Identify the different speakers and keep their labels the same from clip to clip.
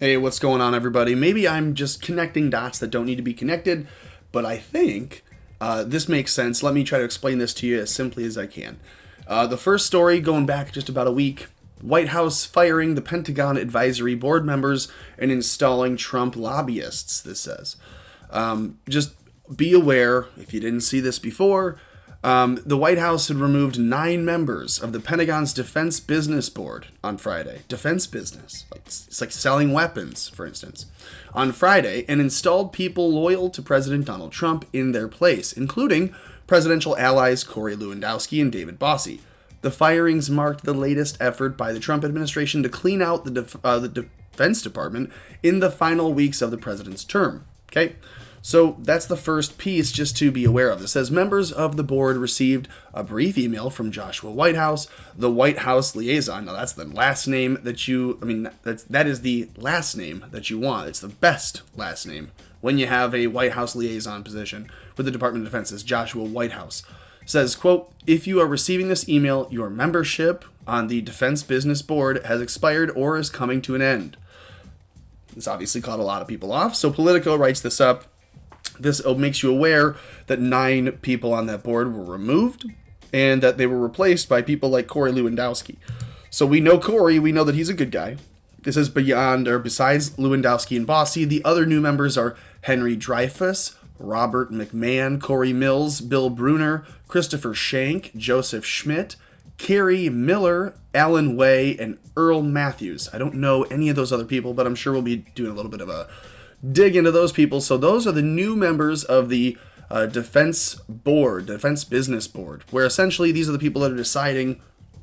Speaker 1: Hey, what's going on, everybody? Maybe I'm just connecting dots that don't need to be connected, but I think this makes sense. Let me try to explain this to you as simply as I can. The first story, going back just about a week, White House firing the Pentagon advisory board members and installing Trump lobbyists, this says. Just be aware, if you didn't see this before, the White House had removed 9 members of the Pentagon's Defense Business Board on Friday. Defense business. It's like selling weapons, for instance. On Friday, and installed people loyal to President Donald Trump in their place, including presidential allies Corey Lewandowski and David Bossie. The firings marked the latest effort by the Trump administration to clean out the Defense Department in the final weeks of the president's term. Okay? So that's the first piece just to be aware of. It says members of the board received a brief email from Joshua Whitehouse, the White House liaison. Now that's the last name that that is the last name that you want. It's the best last name when you have a White House liaison position with the Department of Defense. Is Joshua Whitehouse. Says, quote, if you are receiving this email, your membership on the Defense Business Board has expired or is coming to an end. This obviously caught a lot of people off, so Politico writes this up. This makes you aware that 9 people on that board were removed and that they were replaced by people like Corey Lewandowski. So we know Corey, we know that he's a good guy. This is besides Lewandowski and Bossie, the other new members are Henry Dreyfuss, Robert McMahon, Corey Mills, Bill Bruner, Christopher Shank, Joseph Schmidt, Kerry Miller, Alan Way, and Earl Matthews. I don't know any of those other people, but I'm sure we'll be doing a little bit of a dig into those people. So those are the new members of the Defense Board, Defense Business Board, where essentially these are the people that are deciding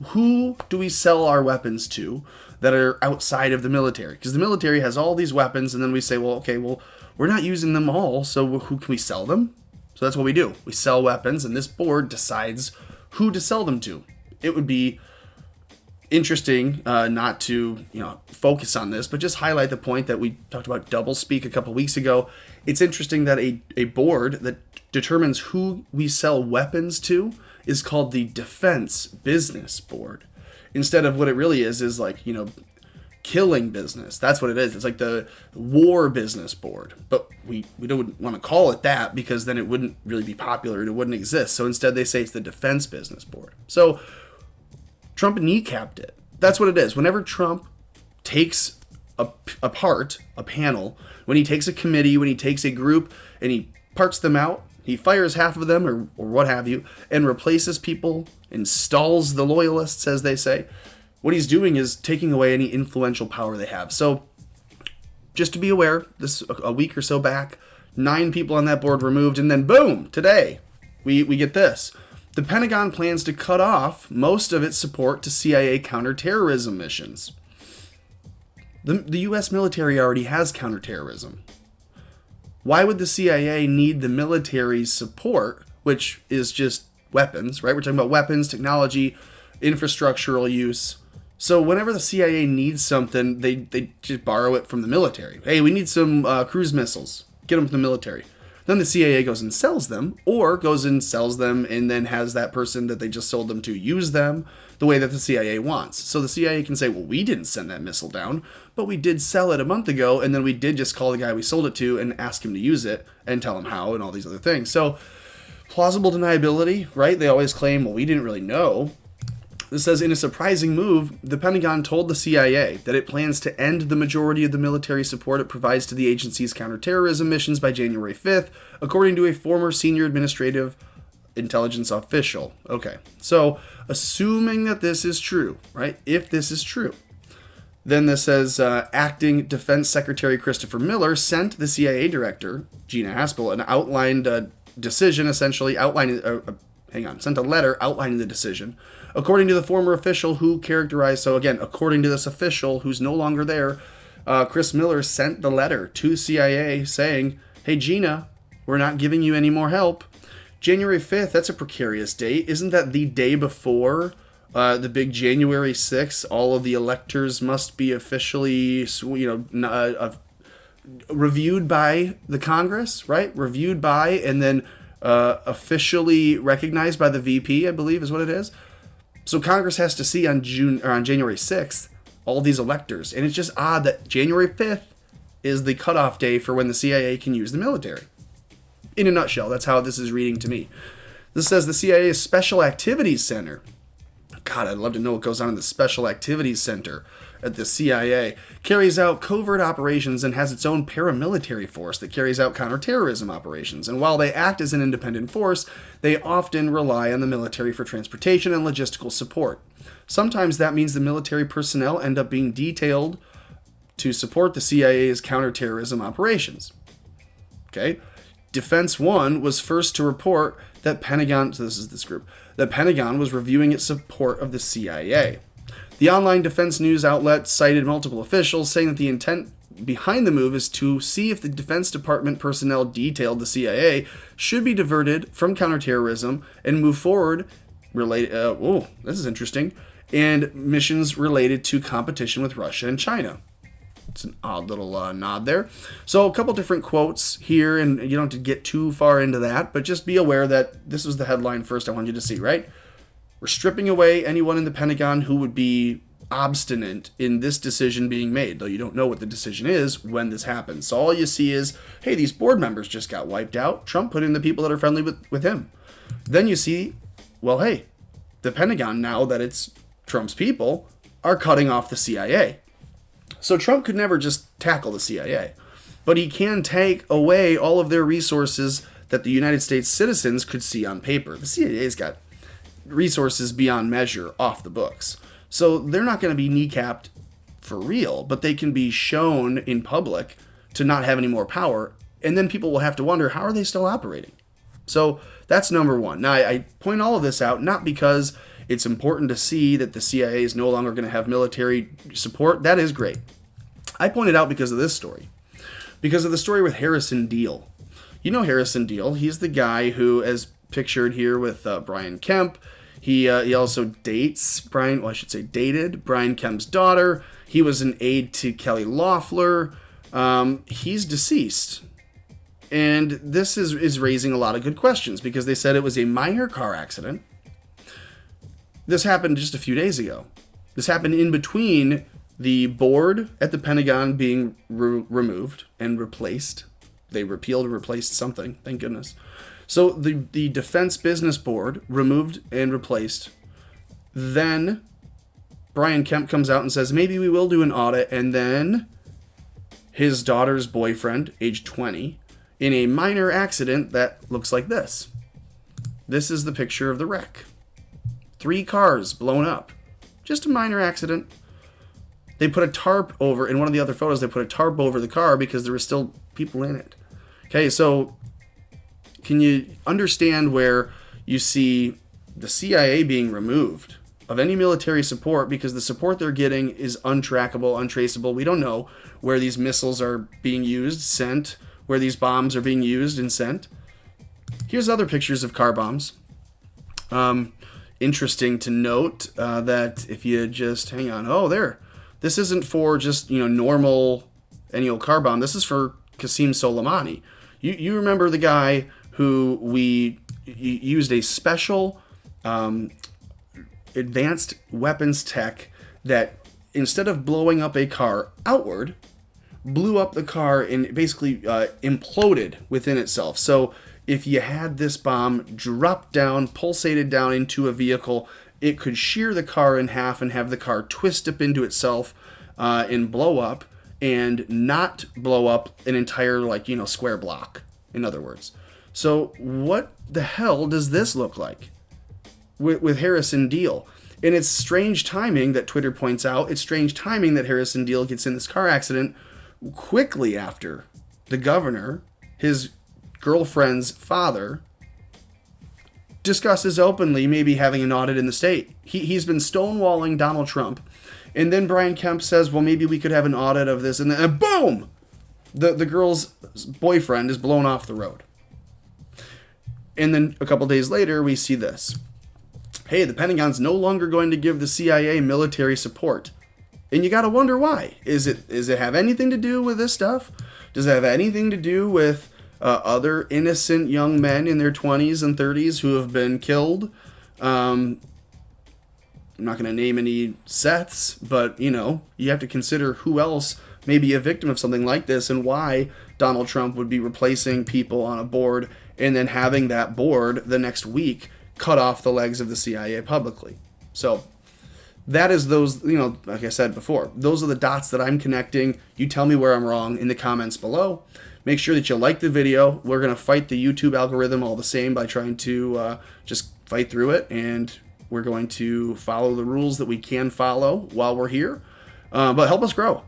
Speaker 1: who do we sell our weapons to that are outside of the military. Because the military has all these weapons, and then we say, well, we're not using them all, so who can we sell them? So that's what we do. We sell weapons, and this board decides who to sell them to. It would be interesting not to focus on this, but just highlight the point that we talked about doublespeak a couple weeks ago. It's interesting that a board that determines who we sell weapons to is called the Defense Business Board, instead of what it really is like, killing business. That's what it is. It's like the War Business Board, but we don't want to call it that because then it wouldn't really be popular and it wouldn't exist. So instead they say it's the Defense Business Board. So Trump kneecapped it. That's what it is. Whenever Trump takes apart a panel, when he takes a committee, when he takes a group and he parts them out, he fires half of them or what have you, and replaces people, installs the loyalists, as they say. What he's doing is taking away any influential power they have. So just to be aware, this a week or so back, 9 people on that board removed, and then boom, today we get this. The Pentagon plans to cut off most of its support to CIA counterterrorism missions. The U.S. military already has counterterrorism. Why would the CIA need the military's support, which is just weapons, right? We're talking about weapons, technology, infrastructural use. So whenever the CIA needs something, they just borrow it from the military. Hey, we need some cruise missiles. Get them from the military. Then the CIA goes and sells them, or goes and sells them and then has that person that they just sold them to use them the way that the CIA wants. So the CIA can say, well, we didn't send that missile down, but we did sell it a month ago, and then we did just call the guy we sold it to and ask him to use it and tell him how and all these other things. So plausible deniability, right? They always claim, well, we didn't really know. This says, in a surprising move, the Pentagon told the CIA that it plans to end the majority of the military support it provides to the agency's counterterrorism missions by January 5th, according to a former senior administrative intelligence official. Okay, so assuming that this is true, right? If this is true, then this says, acting Defense Secretary Christopher Miller sent the CIA director, Gina Haspel, an outlined decision, essentially sent a letter outlining the decision. According to the former official who characterized, so again, according to this official who's no longer there, Chris Miller sent the letter to CIA saying, hey, Gina, we're not giving you any more help. January 5th, that's a precarious date. Isn't that the day before the big January 6th? All of the electors must be officially, reviewed by the Congress, right? Reviewed by and then officially recognized by the VP, I believe is what it is. So Congress has to see on January 6th all these electors. And it's just odd that January 5th is the cutoff day for when the CIA can use the military. In a nutshell, that's how this is reading to me. This says the CIA's Special Activities Center. God, I'd love to know what goes on in the Special Activities Center at the CIA. Carries out covert operations and has its own paramilitary force that carries out counterterrorism operations. And while they act as an independent force, they often rely on the military for transportation and logistical support. Sometimes that means the military personnel end up being detailed to support the CIA's counterterrorism operations. Okay? Defense One was first to report that Pentagon, so this is this group, that Pentagon was reviewing its support of the CIA. The online defense news outlet cited multiple officials saying that the intent behind the move is to see if the Defense Department personnel detailed the CIA should be diverted from counterterrorism and move forward this is interesting, and missions related to competition with Russia and China. It's an odd little nod there. So a couple different quotes here, and you don't have to get too far into that, but just be aware that this was the headline first I want you to see, right? We're stripping away anyone in the Pentagon who would be obstinate in this decision being made, though you don't know what the decision is when this happens. So all you see is, hey, these board members just got wiped out. Trump put in the people that are friendly with him. Then you see, well, hey, the Pentagon, now that it's Trump's people, are cutting off the CIA. So Trump could never just tackle the CIA, but he can take away all of their resources that the United States citizens could see on paper. The CIA's got resources beyond measure off the books. So they're not going to be kneecapped for real, but they can be shown in public to not have any more power, and then people will have to wonder, how are they still operating? So that's number one. Now, I point all of this out not because it's important to see that the CIA is no longer going to have military support. That is great. I point it out because of this story. Because of the story with Harrison Deal. You know Harrison Deal. He's the guy who, as pictured here with Brian Kemp, he also dated Brian Kemp's daughter. He was an aide to Kelly Loeffler. He's deceased. And this is raising a lot of good questions because they said it was a minor car accident. This happened just a few days ago. This happened in between the board at the Pentagon being removed and replaced. They repealed and replaced something, thank goodness. So the Defense Business Board removed and replaced. Then Brian Kemp comes out and says, maybe we will do an audit. And then his daughter's boyfriend, age 20, in a minor accident that looks like this. This is the picture of the wreck. 3 cars blown up. Just a minor accident. They put a tarp over, in one of the other photos, they put a tarp over the car because there were still people in it. Okay, so can you understand where you see the CIA being removed of any military support because the support they're getting is untrackable, untraceable? We don't know where these missiles are being used, sent, where these bombs are being used and sent. Here's other pictures of car bombs. Interesting to note that if you just hang on, this isn't for just normal any old car bomb. This is for Qasem Soleimani. You remember the guy who we used a special advanced weapons tech that instead of blowing up a car outward, blew up the car and basically imploded within itself. So if you had this bomb drop down, pulsated down into a vehicle, it could shear the car in half and have the car twist up into itself and blow up, and not blow up an entire square block, in other words. So what the hell does this look like with Harrison Deal? And it's strange timing that Twitter points out. It's strange timing that Harrison Deal gets in this car accident quickly after the governor, his girlfriend's father, discusses openly maybe having an audit in the state. He's been stonewalling Donald Trump. And then Brian Kemp says, well, maybe we could have an audit of this. And then boom! The girl's boyfriend is blown off the road. And then a couple days later, we see this. Hey, the Pentagon's no longer going to give the CIA military support. And you got to wonder why. Is it have anything to do with this stuff? Does it have anything to do with other innocent young men in their 20s and 30s who have been killed? I'm not going to name any sets, but you have to consider who else may be a victim of something like this and why Donald Trump would be replacing people on a board and then having that board the next week cut off the legs of the CIA publicly. So that is those, like I said before, those are the dots that I'm connecting. You tell me where I'm wrong in the comments below. Make sure that you like the video. We're going to fight the YouTube algorithm all the same by trying to just fight through it, and we're going to follow the rules that we can follow while we're here. But help us grow.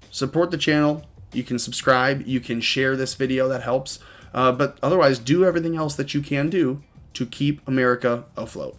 Speaker 1: Support the channel. You can subscribe. You can share this video. That helps. But otherwise, do everything else that you can do to keep America afloat.